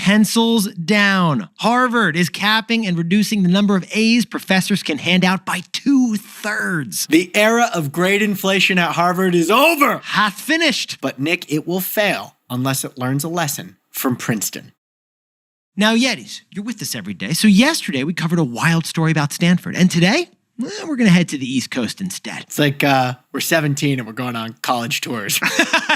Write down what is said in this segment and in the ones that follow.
Pencils down. Harvard is capping and reducing the number of A's professors can hand out by 2/3. The era of grade inflation at Harvard is over. Hath finished. But Nick, it will fail unless it learns a lesson from Princeton. Now, Yetis, you're with us every day. So yesterday we covered a wild story about Stanford. And today, we're going to head to the East Coast instead. It's like we're 17 and we're going on college tours.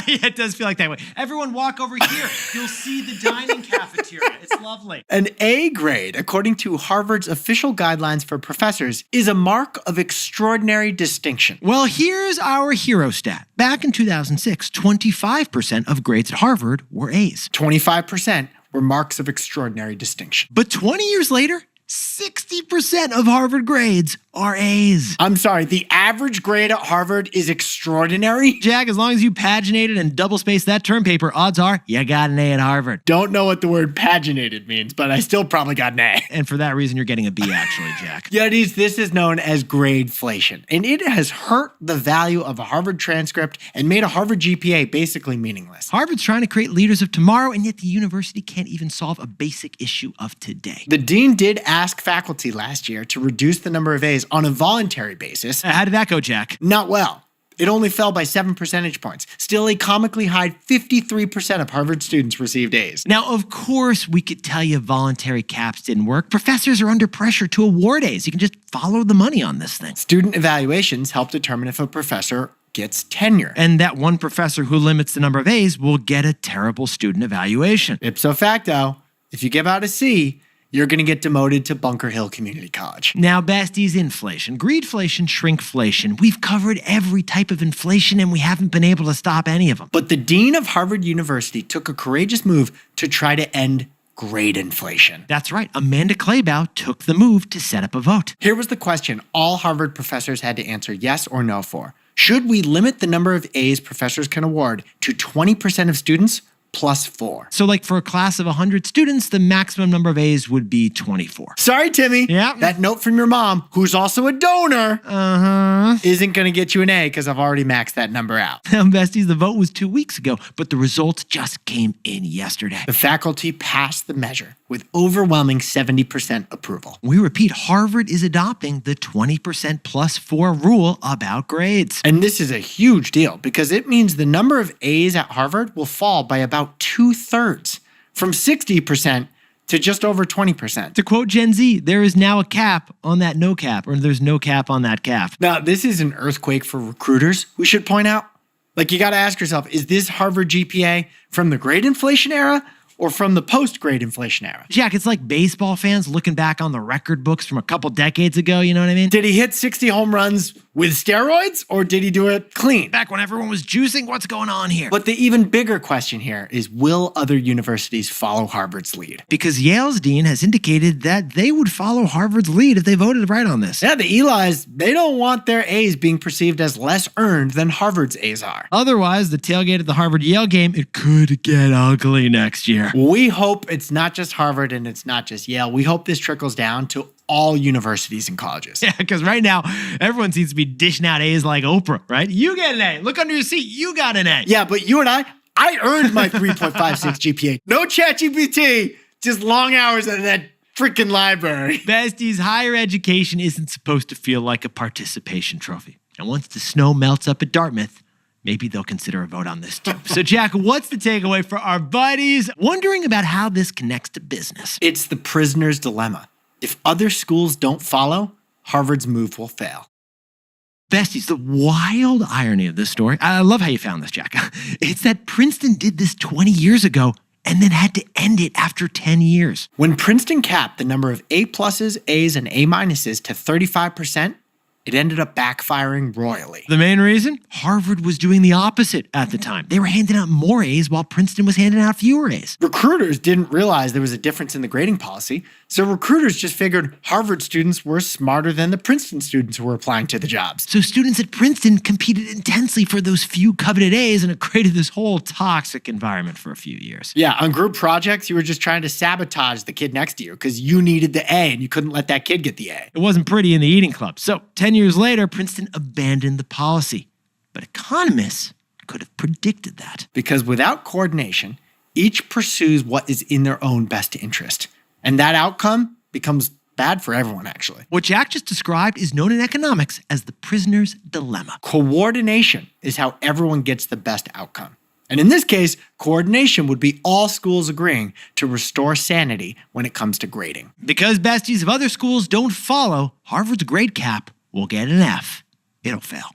Yeah, it does feel like that way. Everyone walk over here. You'll see the dining cafeteria. It's lovely. An A grade, according to Harvard's official guidelines for professors, is a mark of extraordinary distinction. Well, here's our hero stat. Back in 2006, 25% of grades at Harvard were A's. 25% were marks of extraordinary distinction. But 20 years later, 60% of Harvard grades are A's. I'm sorry, the average grade at Harvard is extraordinary? Jack, as long as you paginated and double-spaced that term paper, odds are you got an A at Harvard. Don't know what the word paginated means, but I still probably got an A. And for that reason, you're getting a B, actually, Jack. Yetis, this is known as gradeflation, and it has hurt the value of a Harvard transcript and made a Harvard GPA basically meaningless. Harvard's trying to create leaders of tomorrow, and yet the university can't even solve a basic issue of today. The dean did ask faculty last year to reduce the number of A's on a voluntary basis. How did that go, Jack? Not well. It only fell by 7 percentage points. Still, a comically high 53% of Harvard students received A's. Now, of course, we could tell you voluntary caps didn't work. Professors are under pressure to award A's. You can just follow the money on this thing. Student evaluations help determine if a professor gets tenure. And that one professor who limits the number of A's will get a terrible student evaluation. Ipso facto, if you give out a C, you're going to get demoted to Bunker Hill Community College. Now, besties, inflation, greedflation, shrinkflation. We've covered every type of inflation and we haven't been able to stop any of them. But the dean of Harvard University took a courageous move to try to end grade inflation. That's right. Amanda Claybough took the move to set up a vote. Here was the question all Harvard professors had to answer yes or no for. Should we limit the number of A's professors can award to 20% of students plus 4? So like for a class of 100 students, the maximum number of A's would be 24. Sorry, Timmy. Yeah. That note from your mom, who's also a donor, isn't going to get you an A because I've already maxed that number out. Now, besties, the vote was 2 weeks ago, but the results just came in yesterday. The faculty passed the measure with overwhelming 70% approval. We repeat, Harvard is adopting the 20% plus 4 rule about grades. And this is a huge deal because it means the number of A's at Harvard will fall by about 2/3, from 60% to just over 20%. To quote Gen Z, there is now a cap on that no cap, or there's no cap on that cap. Now, this is an earthquake for recruiters, we should point out. Like, you got to ask yourself, is this Harvard GPA from the grade inflation era or from the post-grade inflation era? Jack, it's like baseball fans looking back on the record books from a couple decades ago, you know what I mean? Did he hit 60 home runs with steroids or did he do it clean? Back when everyone was juicing, what's going on here? But the even bigger question here is, will other universities follow Harvard's lead? Because Yale's dean has indicated that they would follow Harvard's lead if they voted right on this. Yeah, the Elis, they don't want their A's being perceived as less earned than Harvard's A's are. Otherwise, the tailgate at the Harvard-Yale game, it could get ugly next year. We hope it's not just Harvard and it's not just Yale. We hope this trickles down to all universities and colleges. Yeah, because right now, everyone seems to be dishing out A's like Oprah, right? You get an A. Look under your seat. You got an A. Yeah, but you and I earned my 3.56 GPA. No ChatGPT, just long hours at that freaking library. Besties, higher education isn't supposed to feel like a participation trophy. And once the snow melts up at Dartmouth, maybe they'll consider a vote on this too. So, Jack, what's the takeaway for our buddies wondering about how this connects to business? It's the prisoner's dilemma. If other schools don't follow, Harvard's move will fail. Besties, the wild irony of this story, I love how you found this, Jack. It's that Princeton did this 20 years ago and then had to end it after 10 years. When Princeton capped the number of A pluses, A's, and A minuses to 35%, it ended up backfiring royally. The main reason? Harvard was doing the opposite at the time. They were handing out more A's while Princeton was handing out fewer A's. Recruiters didn't realize there was a difference in the grading policy, so recruiters just figured Harvard students were smarter than the Princeton students who were applying to the jobs. So students at Princeton competed intensely for those few coveted A's, and it created this whole toxic environment for a few years. Yeah, on group projects, you were just trying to sabotage the kid next to you because you needed the A and you couldn't let that kid get the A. It wasn't pretty in the eating club. So 10 years later, Princeton abandoned the policy. But economists could have predicted that. Because without coordination, Each pursues what is in their own best interest. And that outcome becomes bad for everyone, actually. What Jack just described is known in economics as the prisoner's dilemma. Coordination is how everyone gets the best outcome. And in this case, coordination would be all schools agreeing to restore sanity when it comes to grading. Because besties of other schools don't follow, Harvard's grade cap will get an F. It'll fail.